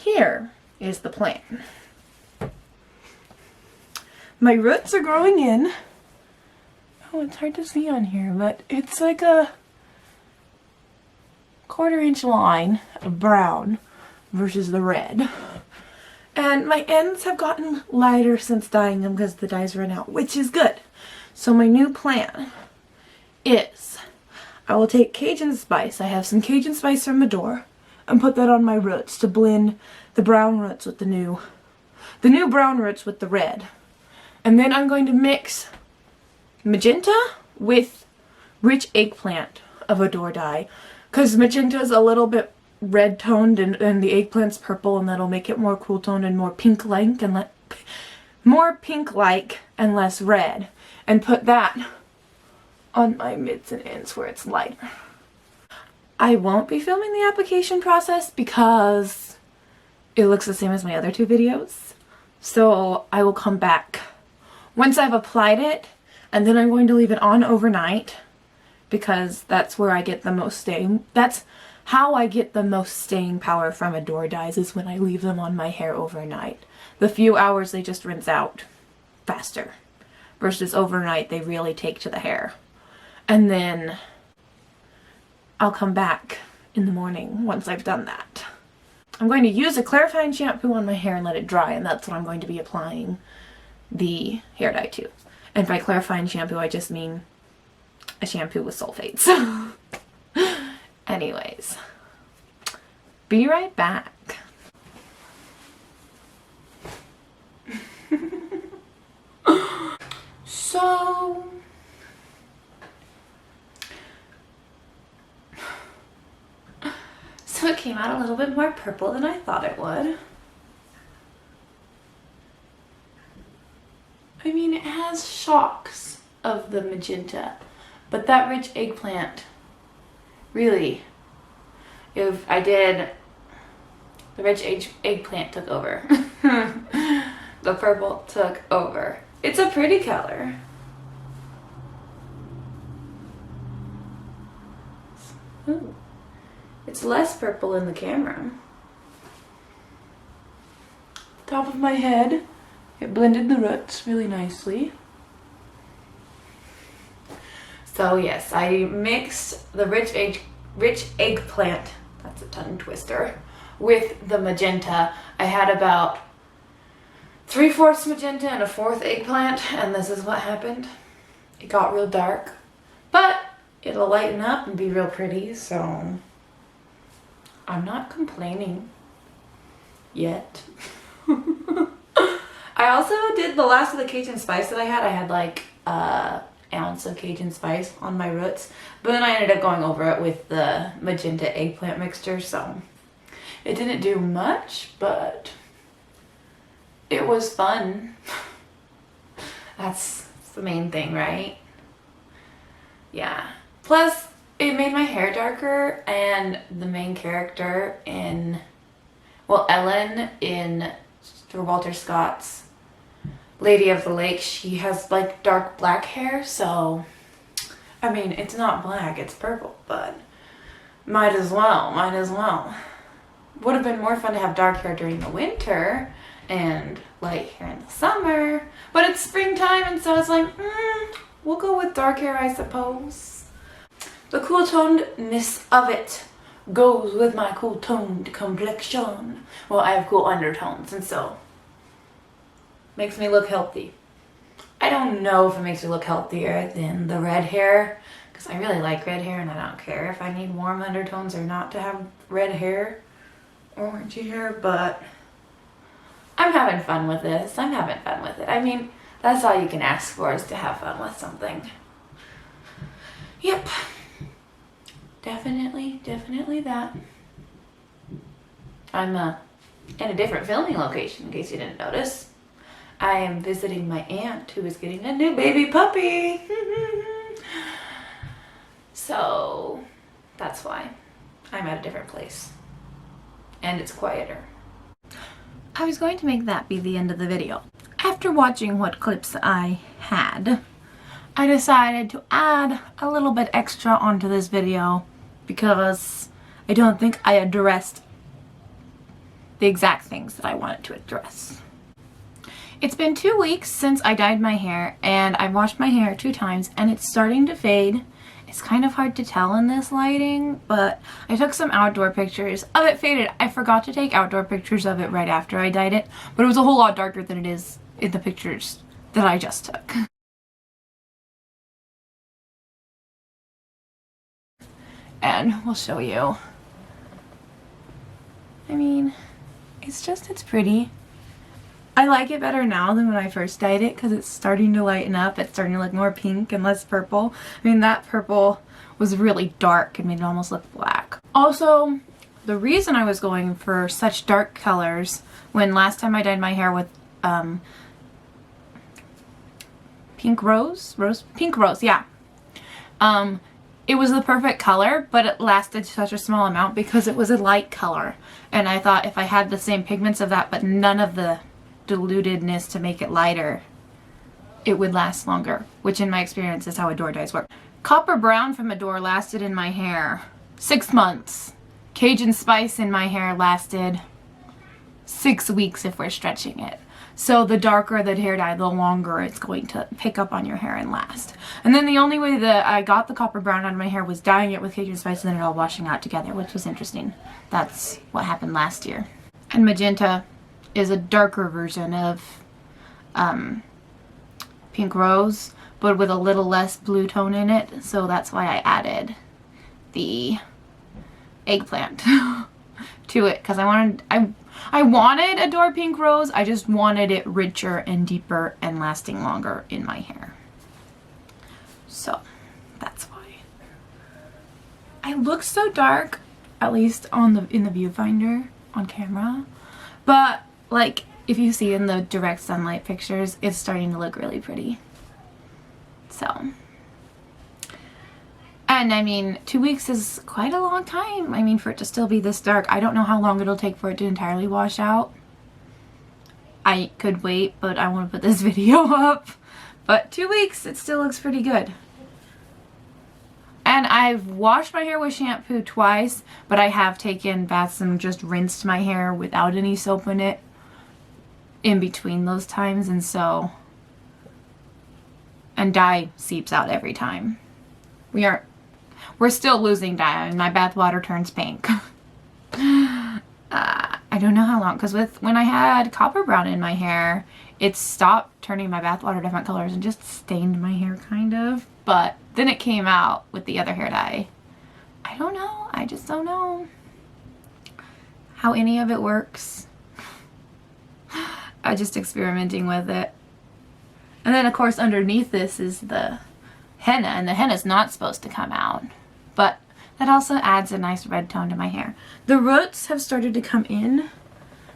here is the plan. My roots are growing in. Oh, it's hard to see on here, but it's like a 1/4 inch line of brown versus the red. And my ends have gotten lighter since dyeing them because the dyes ran out, which is good. So my new plan is I will take Cajun spice. I have some Cajun spice from Medor and put that on my roots to blend the brown roots with the new brown roots with the red. And then I'm going to mix magenta with rich eggplant of Adore dye, because magenta is a little bit red toned and the eggplant's purple, and that'll make it more cool toned and more pink like and less red, and put that on my mids and ends where it's lighter. I won't be filming the application process because it looks the same as my other 2 videos, so I will come back once I've applied it, and then I'm going to leave it on overnight because that's where I get the most staying. That's how I get the most staying power from Adore dyes, is when I leave them on my hair overnight. The few hours they just rinse out faster, versus overnight they really take to the hair. And then I'll come back in the morning once I've done that. I'm going to use a clarifying shampoo on my hair and let it dry, and that's what I'm going to be applying the hair dye to. And by clarifying shampoo, I just mean a shampoo with sulfates. Anyways, be right back. So it came out a little bit more purple than I thought it would. I mean, it has shocks of the magenta, but that rich eggplant, really, if I did, the rich eggplant took over. The purple took over. It's a pretty color. Ooh. It's less purple in the camera. Top of my head, it blended the roots really nicely. So yes, I mixed the rich eggplant, that's a tongue twister, with the magenta. I had about 3/4 magenta and 1/4 eggplant, and this is what happened. It got real dark, but it'll lighten up and be real pretty, so I'm not complaining yet. I also did the last of the Cajun spice that I had. I had like an ounce of Cajun spice on my roots, but then I ended up going over it with the magenta eggplant mixture, so it didn't do much, but it was fun. That's the main thing, right? Yeah. Plus, it made my hair darker, and the main character in, well, Ellen in Sir Walter Scott's Lady of the Lake, she has like dark black hair, so I mean, it's not black, it's purple, but might as well. Would have been more fun to have dark hair during the winter and light hair in the summer, but it's springtime, and so it's like, we'll go with dark hair, I suppose. The cool tonedness of it goes with my cool toned complexion. Well, I have cool undertones, and so makes me look healthy. I don't know if it makes me look healthier than the red hair, because I really like red hair and I don't care if I need warm undertones or not to have red hair, orangey hair, but I'm having fun with this. I'm having fun with it. I mean, that's all you can ask for, is to have fun with something. Yep. Definitely that. I'm in a different filming location, in case you didn't notice. I am visiting my aunt, who is getting a new baby puppy. So that's why I'm at a different place. And it's quieter. I was going to make that be the end of the video. After watching what clips I had, I decided to add a little bit extra onto this video because I don't think I addressed the exact things that I wanted to address. It's been 2 weeks since I dyed my hair, and I've washed my hair 2 times, and it's starting to fade. It's kind of hard to tell in this lighting, but I took some outdoor pictures of it faded. I forgot to take outdoor pictures of it right after I dyed it, but it was a whole lot darker than it is in the pictures that I just took. And we'll show you. I mean, it's pretty. I like it better now than when I first dyed it because it's starting to lighten up. It's starting to look more pink and less purple. I mean, that purple was really dark and made it almost look black. Also, the reason I was going for such dark colors when last time I dyed my hair with pink rose, yeah. It was the perfect color, but it lasted such a small amount because it was a light color. And I thought if I had the same pigments of that, but none of the dilutedness to make it lighter, it would last longer, which in my experience is how Adore dyes work. Copper brown from Adore lasted in my hair 6 months. Cajun spice in my hair lasted 6 weeks if we're stretching it. So the darker the hair dye, the longer it's going to pick up on your hair and last. And then the only way that I got the copper brown out of my hair was dyeing it with Cajun spice and then it all washing out together, which was interesting. That's what happened last year. And Magenta is a darker version of pink rose, but with a little less blue tone in it. So that's why I added the eggplant to it, because I wanted Adore Pink Rose. I just wanted it richer and deeper and lasting longer in my hair. So that's why. I look so dark, at least in the viewfinder on camera, but like if you see in the direct sunlight pictures, it's starting to look really pretty. So, and I mean, 2 weeks is quite a long time. I mean, for it to still be this dark. I don't know how long it'll take for it to entirely wash out. I could wait, but I want to put this video up. But 2 weeks, it still looks pretty good. And I've washed my hair with shampoo twice, but I have taken baths and just rinsed my hair without any soap in it in between those times, and so, and dye seeps out every time. We're still losing dye, and my bath water turns pink. I don't know how long, because when I had copper brown in my hair, it stopped turning my bath water different colors and just stained my hair kind of. But then it came out with the other hair dye. I don't know. I just don't know how any of it works. I'm just experimenting with it. And then of course underneath this is the henna, and the henna's not supposed to come out. But that also adds a nice red tone to my hair. The roots have started to come in,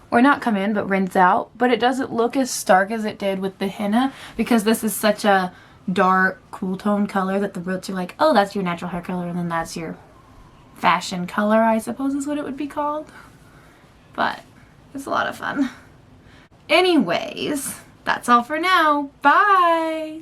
or not come in, but rinse out. But it doesn't look as stark as it did with the henna because this is such a dark, cool tone color that the roots are like, oh, that's your natural hair color, and then that's your fashion color, I suppose is what it would be called. But it's a lot of fun. Anyways, that's all for now. Bye!